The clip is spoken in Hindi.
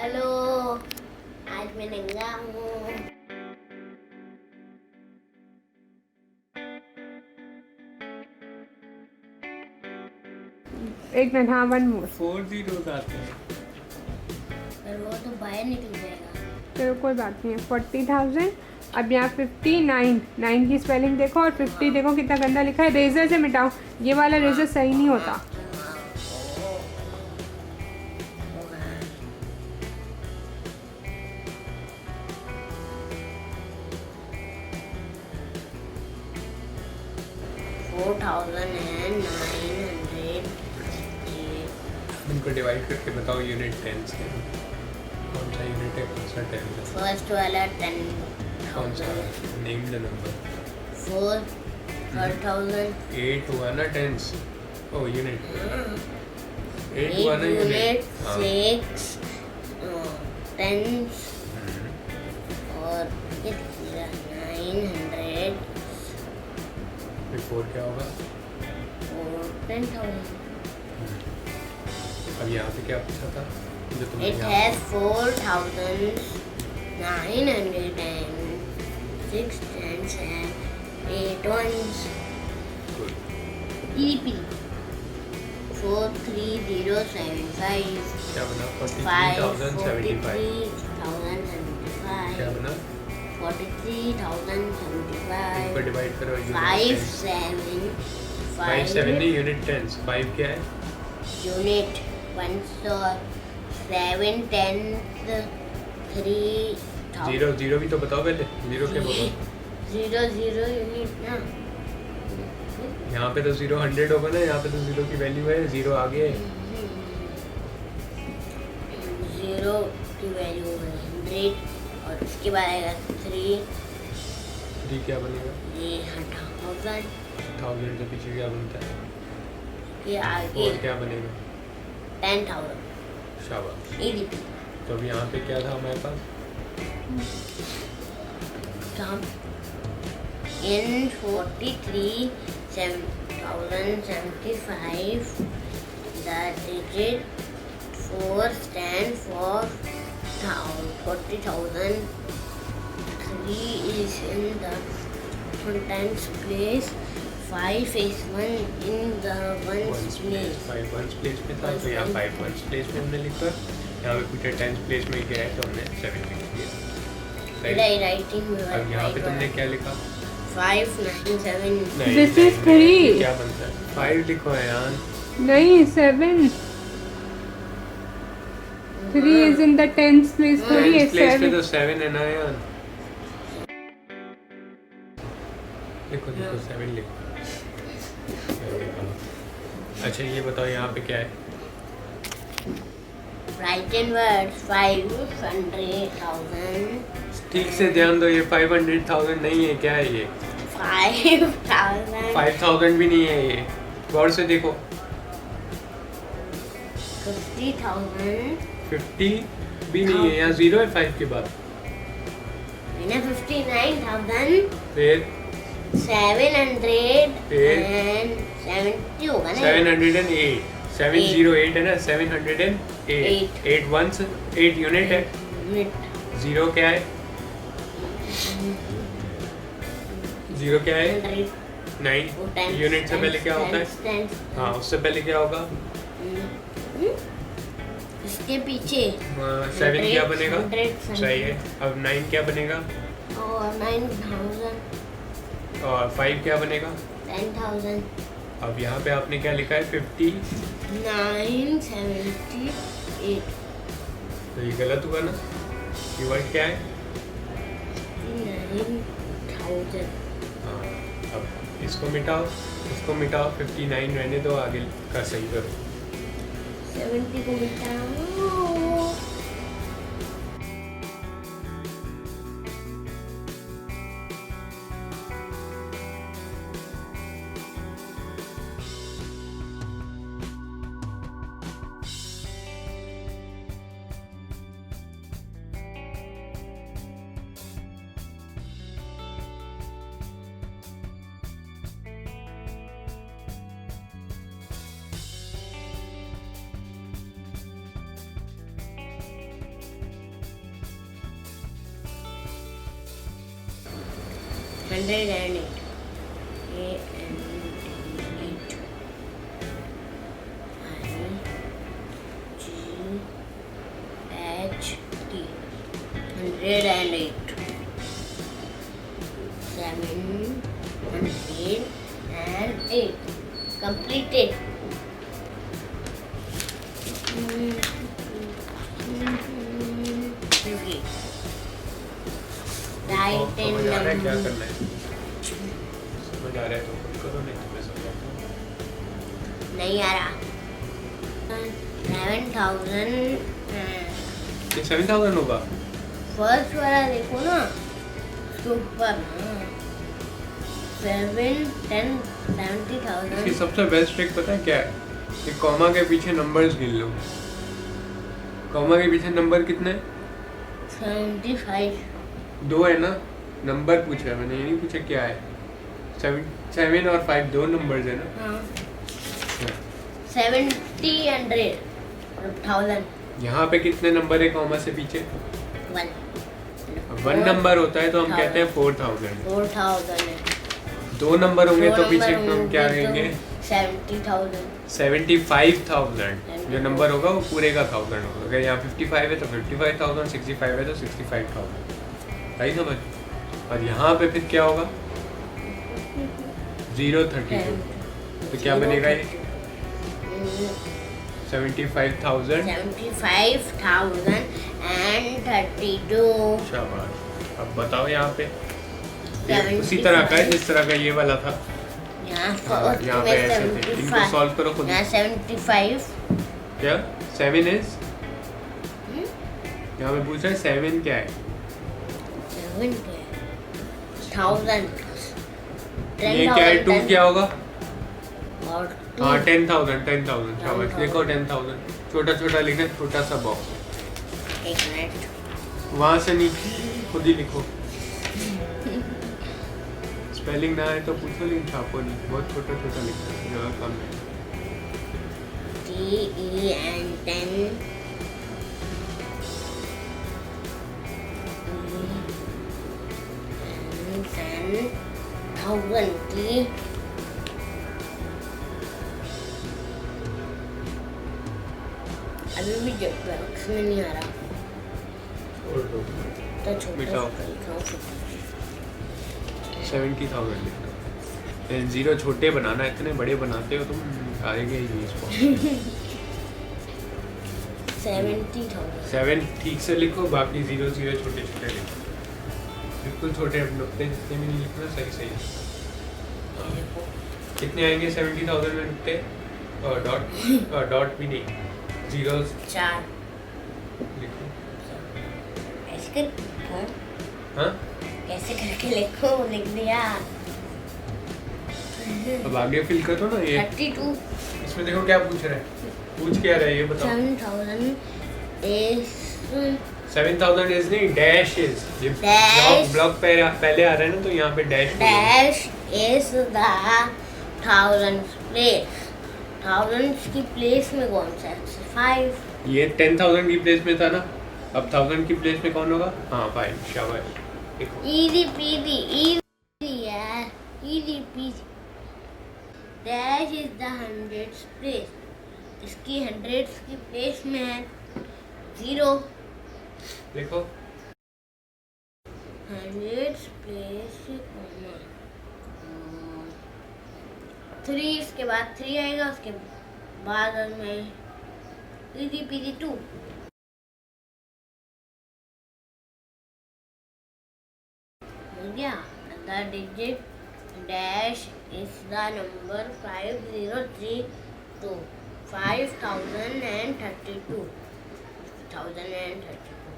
हेलो, आज मैं नंगा हूँ। एक मिनट, हाँ 1 मोर। 4 zeros आते हैं। पर वो तो बाहर निकल जाएगा। चलो कोई बात नहीं है। 40,000। अब यहाँ 59, 9 की स्पेलिंग देखो और 50 देखो कितना गंदा लिखा है। रेजर से मिटाओ, ये वाला रेजर सही नहीं होता। इनको डिवाइड करके बताओ यूनिट 10 से। कौन सा यूनिट है, कौन सा 10 है? फर्स्ट वाला 10 कौन सा? Name the number. 4,000 8 हुआ ना टेंस। ओ यूनिट 8 हुआ ना यूनिट हाँ। 6 टेंस और ये 900 फिर 4 क्या होगा? और 10,000। अब यहाँ पे क्या पूछा था जो तुमने It यहाँ has 4,906 tens and 8 ones. Good. EP 43075. क्या बना? 5 43,075। क्या 43,075. बना? 43,075. इनको डिवाइड करो यूनिट 5 10। 7 5 7 नहीं, यूनिट 10। 5 क्या है? यूनिट 7 10 3 जीरो जीरो भी तो बताओ पहले। जीरो क्या बोलो? 0 यूनिट ना। यहाँ पे तो 0 100 होगा ना, यहाँ पे तो 0 की वैल्यू है, 0 आगे है। 0 की वैल्यू है 100 और उसके बाद आएगा 3 क्या बनेगा? ये 1000 1000 के पीछे क्या बनता है? के आगे और क्या बनेगा? 10,000 शाबाश। EDP तो अभी यहाँ पे क्या था हमारे पास? काम in 43,075 the digit 4 stand for 40,000. 3 is in the tens place. 5 is 1 in the ones place. 5 ones place में था तो यहाँ 5 वंस प्लेस में हमने लिखा। यहाँ पे पूछा 10 प्लेस में क्या है तो हमने 7 लिख दिया। Writing अब यहाँ पे तुमने क्या लिखा? 5 9 7. नहीं, This नहीं, is नहीं, 3. क्या बनता है? 5 लिखो है यार। नहीं 7। 3 is in the tens place, 3 is place पे 7. तो 7 है ना यार। लिखो लिखो 7 लिखो। अच्छा ये बताओ यहाँ पे क्या है? Write in words 500,000. ठीक से ध्यान दो, ये 500,000 नहीं है, क्या है ये? 5,000. 5,000 भी नहीं है ये, गौर से देखो। 50,000. 50 भी नहीं है, यहाँ 0 है 5 के बाद। 59,000. फिर 770 होगा ना? 708 708 है ना, 708 8 वंस 8 यूनिट है। Unit. 0 क्या है? 0 क्या है? 100. 9 यूनिट से पहले क्या होता है? Tens. हाँ उससे पहले क्या होगा? इसके पीछे 7 क्या बनेगा? 100. सही है। अब 9 क्या बनेगा? और 9,000. और 5 क्या बनेगा? 10,000. अब यहाँ पे आपने क्या लिखा है? 50। 978. तो ये गलत हुआ ना? कीवर्ड क्या है? 9,000. हाँ, अब इसको मिटाओ, इसको मिटाओ, 59 रहने दो, आगे का सही करो। 70 को मिटाओ. 108. A-N-D-H-T 108. 708. Completed. Okay. Write in समझ आ रहा है क्या number. करना है? समझ आ रहा है तो खुद करो, नहीं तो मैं समझाता हूँ। नहीं आ रहा. 7,000. ये 7,000 होगा। फर्स्ट वाला देखो ना, उसके ऊपर ना 7, 10, 70,000. इसकी सबसे बेस्ट ट्रिक पता है क्या है? कि कॉमा के पीछे नंबर्स गिन लो। कॉमा के पीछे नंबर कितने हैं? 75. 2 है ना? नंबर पूछा है मैंने, ये नहीं पूछा क्या है। 7 और 5 2 नंबर्स है ना? हाँ. 70, 100, 1000. यहाँ पे कितने नंबर है कॉमा से पीछे? 1. 1 नंबर होता है तो हम कहते हैं 4,000। 4,000 है. 2 नंबर होंगे दो तो पीछे नंबर हम होंगे क्या तो कहेंगे? 70,000. 75,000। जो नंबर होगा वो पूरे का 1000 होगा। अगर यहाँ 55 है तो 55,000, 65 है तो 65,000। सही समझ? और यहाँ पे फिर क्या होगा? 032। तो क्या बनेगा ये? 75,000। 75,032. शाबाश। अब बताओ यहाँ पे ये उसी तरह का है जिस तरह का ये वाला था। यहाँ हाँ, यहाँ पे ऐसे थे। इनको सॉल्व करो खुद। यहाँ 75. क्या 7 इज? यहाँ पे पूछ रहा है 7 क्या है? 7 क्या है? 1000. ये क्या है? 2 क्या होगा? और हाँ 10,000 शाबाश। देखो 10,000 छोटा छोटा लिखना, छोटा सा बॉक्स। एक मिनट. वहाँ से नहीं, खुद ही लिखो। स्पेलिंग ना आए तो पूछो, लेकिन छापो नहीं। बहुत छोटा छोटा लिखना है, ज़्यादा काम नहीं। TEN 10. थाउजेंड की अभी भी जब बॉक्स में नहीं आ रहा तो छोटा मिटाओ। सा लिखाओ. 70,000 लिखना। 0 छोटे बनाना, इतने बड़े बनाते हो तुम, आएंगे ही नहीं इसको। 70,000. 7 ठीक से लिखो, बाकी 0 0 छोटे छोटे लिखो। बिल्कुल छोटे नुकते जितने भी नहीं लिखना, सही सही। कितने आएंगे 70,000 में नुकते? डॉट भी नहीं, 0 4 लिखो। ऐसे कर. हाँ हाँ कैसे करके लिखो. लिख दिया. अब आगे फिल करो ना ये। 32. इसमें देखो क्या पूछ रहा है, पूछ क्या रहा है ये बताओ। 7,000 is 7,000 इज नहीं, डैश इज। Dash. ब्लॉक पहले आ रहा है ना, तो यहाँ पे dash dash is the thousands place. Thousands की प्लेस में कौन सा है? 5. ये 10,000 की प्लेस में था ना, अब 1000 की प्लेस में कौन होगा? हाँ 5। शाबाश। देखो easy peasy यार, easy peasy. dash is the hundreds place. इसकी hundreds की प्लेस में है 0. देखो hundreds प्लेस 3. इसके बाद 3 आएगा, उसके बाद में easy peasy 2. हो गया. The digit dash is the number 5032. 5032. 1032.